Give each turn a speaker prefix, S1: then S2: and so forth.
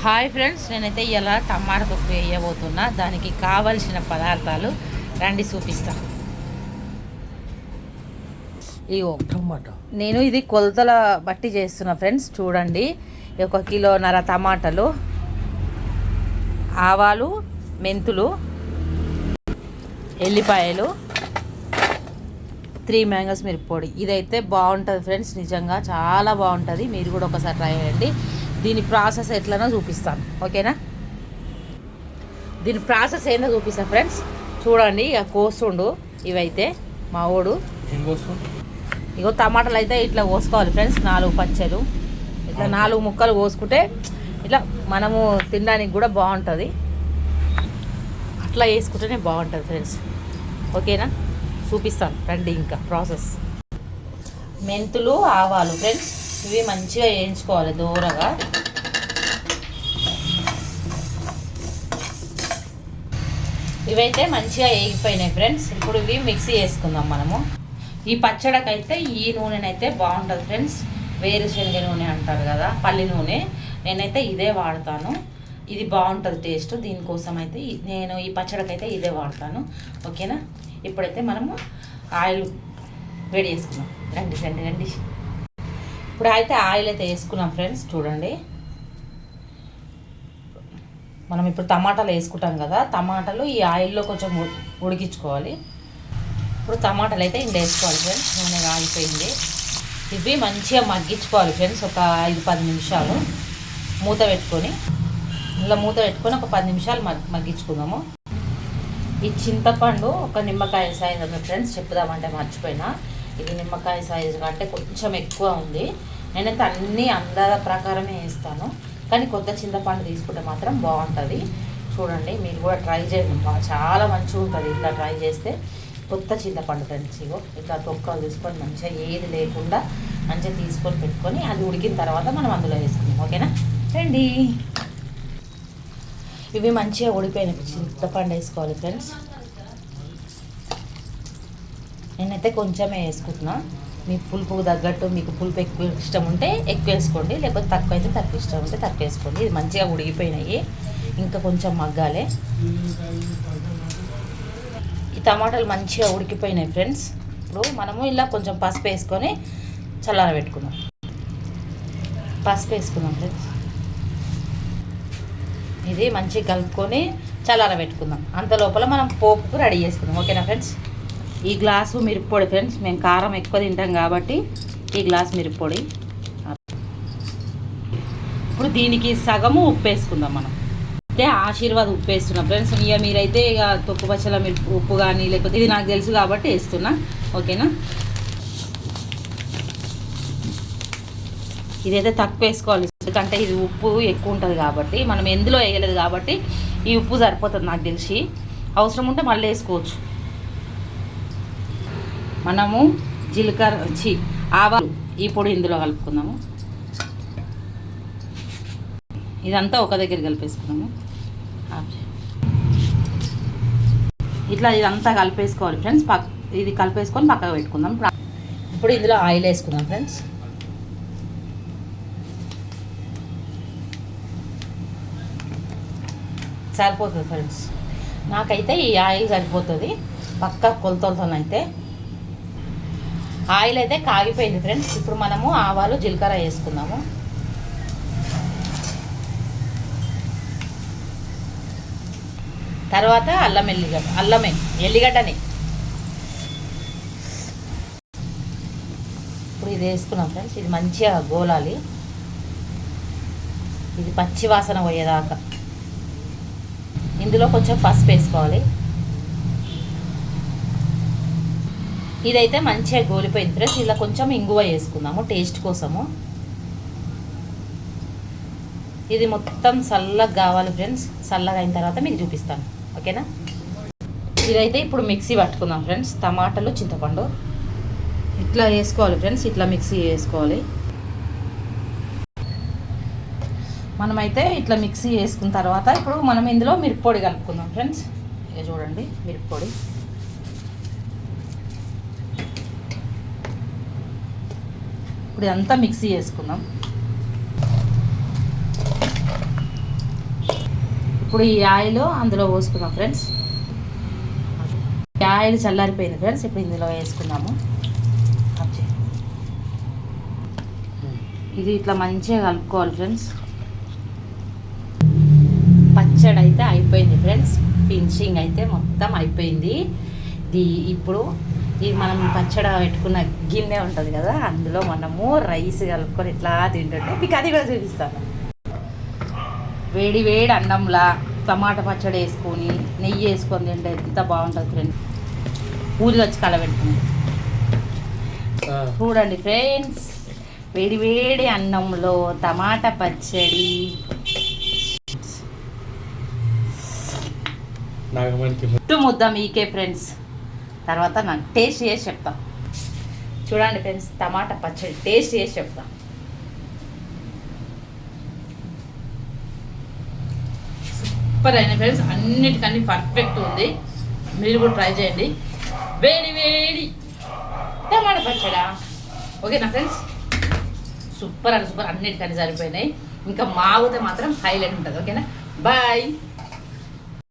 S1: Hi friends, నేనైతే ఇలా టమాటా తొక్కు వేయబోతున్నా. దానికి కావలసిన పదార్థాలు రండి చూపిస్తా.
S2: టమాటా
S1: నేను ఇది కొలతల బట్టి చేస్తున్నా ఫ్రెండ్స్. చూడండి, 1 కిలోన్నర టమాటాలు, ఆవాలు, మెంతులు, ఎల్లిపాయలు, 3 మ్యాంగోస్ మిరప్పొడి. ఇదైతే బాగుంటుంది ఫ్రెండ్స్, నిజంగా చాలా బాగుంటుంది. మీరు కూడా ఒకసారి ట్రై చేయండి. దీని ప్రాసెస్ ఎట్లనో చూపిస్తాను, ఓకేనా? దీని ప్రాసెస్ ఏందో చూపిస్తాను ఫ్రెండ్స్. చూడండి, ఇక కోస్తుండు. ఇవైతే మా ఓడు ఇగో టమాటాలు అయితే ఇట్లా కోసుకోవాలి ఫ్రెండ్స్. 4 పచ్చలు ఇట్లా 4 ముక్కలు కోసుకుంటే ఇట్లా మనము తినడానికి కూడా బాగుంటుంది. అట్లా వేసుకుంటేనే బాగుంటుంది ఫ్రెండ్స్, ఓకేనా? చూపిస్తాను రండి. ఇంకా ప్రాసెస్: మెంతులు, ఆవాలు ఫ్రెండ్స్, ఇవి మంచిగా వేయించుకోవాలి దూరగా. ఇవైతే మంచిగా వేగిపోయినాయి ఫ్రెండ్స్. ఇప్పుడు ఇవి మిక్సీ చేసుకుందాం మనము. ఈ పచ్చడికైతే ఈ నూనెనైతే బాగుంటుంది ఫ్రెండ్స్. వేరుశనగ నూనె అంటారు కదా, పల్లి నూనె. నేనైతే ఇదే వాడతాను. ఇది బాగుంటుంది టేస్ట్. దీనికోసం అయితే నేను ఈ పచ్చడికైతే ఇదే వాడతాను, ఓకేనా? ఇప్పుడైతే మనము ఆయిల్ వేడి చేసుకుందాం. రండి రండి రండి. ఇప్పుడు అయితే ఆయిల్ అయితే వేసుకున్నాం ఫ్రెండ్స్. చూడండి, మనం ఇప్పుడు టమాటాలు వేసుకుంటాం కదా, టమాటాలు ఈ ఆయిల్లో కొంచెం ఉడికించుకోవాలి. ఇప్పుడు టమాటాలు అయితే ఇంత వేసుకోవాలి ఫ్రెండ్స్. నూనె ఆగిపోయింది. ఇవి మంచిగా మగ్గించుకోవాలి ఫ్రెండ్స్. ఒక 5-10 నిమిషాలు మూత పెట్టుకొని, ఇలా మూత పెట్టుకొని ఒక 10 నిమిషాలు మగ్గించుకుందాము. ఈ చింతపండు ఒక నిమ్మకాయ సైజు ఉంది ఫ్రెండ్స్. చెప్పుదామంటే మర్చిపోయినా, ఇది నిమ్మకాయ సైజు కంటే కొంచెం ఎక్కువ ఉంది. నేనైతే అన్నీ అందాల ప్రకారమే వేస్తాను, కానీ కొత్త చింతపండు తీసుకుంటే మాత్రం బాగుంటుంది. చూడండి, మీరు కూడా ట్రై చేయండి, చాలా మంచిగా ఉంటుంది. ఇట్లా ట్రై చేస్తే కొత్త చింతపండు ఫ్రెండ్స్. ఇగో ఇట్లా తొక్కలు తీసుకొని మంచిగా ఏది లేకుండా మంచిగా తీసుకొని పెట్టుకొని అది ఉడికిన తర్వాత మనం అందులో వేసుకుందాం, ఓకేనా? రండి. ఇవి మంచిగా ఉడిపోయిన చింతపండు వేసుకోవాలి ఫ్రెండ్స్. నేనైతే కొంచెమే వేసుకుంటున్నా. మీ పులుపుకు తగ్గట్టు, మీకు పులుపు ఎక్కువ ఇష్టం ఉంటే ఎక్కువ వేసుకోండి, లేకపోతే తక్కువ అయితే తక్కువ ఇష్టం ఉంటే తక్కువ వేసుకోండి. ఇది మంచిగా ఉడిగిపోయినాయి, ఇంకా కొంచెం మగ్గాలి. ఈ టమాటాలు మంచిగా ఉడికిపోయినాయి ఫ్రెండ్స్. ఇప్పుడు మనము ఇలా కొంచెం పసుపు వేసుకొని చల్లారబెట్టుకుందాం. పసుపు వేసుకుందాం ఫ్రెండ్స్. ఇది మంచిగా కలుపుకొని చల్లారబెట్టుకుందాం. అంత లోపల మనం పోపుకు రెడీ చేసుకుందాం, ఓకేనా ఫ్రెండ్స్? ఈ గ్లాసు మిరప్పొడి ఫ్రెండ్స్. మేము కారం ఎక్కువ తింటాం కాబట్టి ఈ గ్లాస్ మిరప్పొడి. ఇప్పుడు దీనికి సగము ఉప్పు వేసుకుందాం మనం. అయితే ఆశీర్వాద్ ఉప్పు వేస్తున్నాం ఫ్రెండ్స్. ఇక మీరైతే ఇక తొక్కు పచ్చల ఉప్పు కానీ, లేకపోతే ఇది నాకు తెలుసు కాబట్టి వేస్తున్నా, ఓకేనా? ఇదైతే తక్కువ వేసుకోవాలి, ఎందుకంటే ఇది ఉప్పు ఎక్కువ ఉంటుంది కాబట్టి. మనం ఎందులో వేయలేదు కాబట్టి ఈ ఉప్పు సరిపోతుంది నాకు తెలిసి. అవసరం ఉంటే మళ్ళీ వేసుకోవచ్చు. మనము జీలకర్ర ఆవాలు ఈ పొడి ఇందులో కలుపుకుందాము. ఇదంతా ఒక దగ్గర కలిపేసుకున్నాము. ఇట్లా ఇదంతా కలిపేసుకోవాలి ఫ్రెండ్స్. ఇది కలిపేసుకొని పక్కకు పెట్టుకుందాం. ఇప్పుడు ఇందులో ఆయిల్ వేసుకుందాం ఫ్రెండ్స్. సరిపోతుంది ఫ్రెండ్స్. నాకైతే ఈ ఆయిల్ సరిపోతుంది పక్కా కొలతలతోనైతే. ఆయిల్ అయితే కాగిపోయింది ఫ్రెండ్స్. ఇప్పుడు మనము ఆవాలు, జీలకర్ర వేసుకుందాము. తర్వాత ఎల్లిగడ్డని ఇప్పుడు ఇది వేసుకున్నాం ఫ్రెండ్స్. ఇది మంచిగా గోలాలి, ఇది పచ్చి వాసన పోయేదాకా. ఇందులో కొంచెం పసుపు వేసుకోవాలి. ఇదైతే మంచిగా గోలిపోయింది ఫ్రెండ్స్. ఇలా కొంచెం ఇంగువ వేసుకుందాము టేస్ట్ కోసము. ఇది మొత్తం చల్లగా కావాలి ఫ్రెండ్స్. చల్లగా అయిన తర్వాత మీకు చూపిస్తాను, ఓకేనా? ఇదైతే ఇప్పుడు మిక్సీ పట్టుకుందాం ఫ్రెండ్స్. టమాటాలు, చింతపండు ఇట్లా వేసుకోవాలి ఫ్రెండ్స్. ఇట్లా మిక్సీ వేసుకోవాలి. మనమైతే ఇట్లా మిక్సీ వేసుకున్న తర్వాత ఇప్పుడు మనం ఇందులో మిరప్పొడి కలుపుకుందాం ఫ్రెండ్స్. ఇక చూడండి, మిరప్పొడి ఇప్పుడు ఇదంతా మిక్సీ చేసుకుందాం. ఇప్పుడు ఈ ఆయిల్ అందులో పోసుకుందాం ఫ్రెండ్స్. ఈ ఆయిల్ చల్లారిపోయింది ఫ్రెండ్స్. ఇప్పుడు ఇందులో వేసుకుందాము. ఇది ఇట్లా మంచిగా కలుపుకోవాలి ఫ్రెండ్స్. పచ్చడి అయితే అయిపోయింది ఫ్రెండ్స్. ఫినిషింగ్ అయితే మొత్తం అయిపోయింది. ఇప్పుడు ఇది మనం పచ్చడి పెట్టుకున్న గిన్నె ఉంటుంది కదా, అందులో మనము రైస్ కలుపుకొని ఇట్లా తింటుంటే మీకు అది కూడా చూపిస్తాను. వేడి వేడి అన్నంలా టమాటా పచ్చడి వేసుకొని నెయ్యి వేసుకొని తింటే ఎంత బాగుంటుంది ఫ్రెండ్స్. ఊరి వచ్చి కలబెట్టుకుంది చూడండి ఫ్రెండ్స్. వేడి వేడి అన్నంలో టమాటా పచ్చడి. ముద్ద మీకే ఫ్రెండ్స్. తర్వాత నాకు టేస్ట్ చేసి చెప్తా. చూడండి ఫ్రెండ్స్, టమాటా పచ్చడి టేస్ట్ చేసి చెప్తా. సూపర్ అయిన ఫ్రెండ్స్, అన్నిటికన్నీ పర్ఫెక్ట్ ఉంది. మీరు కూడా ట్రై చేయండి. వేడి వేడి టమాటా పచ్చడా. ఓకేనా ఫ్రెండ్స్? సూపర్ అని సూపర్, అన్నిటికన్నీ సరిపోయినాయి. ఇంకా మాగితే మాత్రం హైలైట్ ఉంటుంది. ఓకేనా? బాయ్.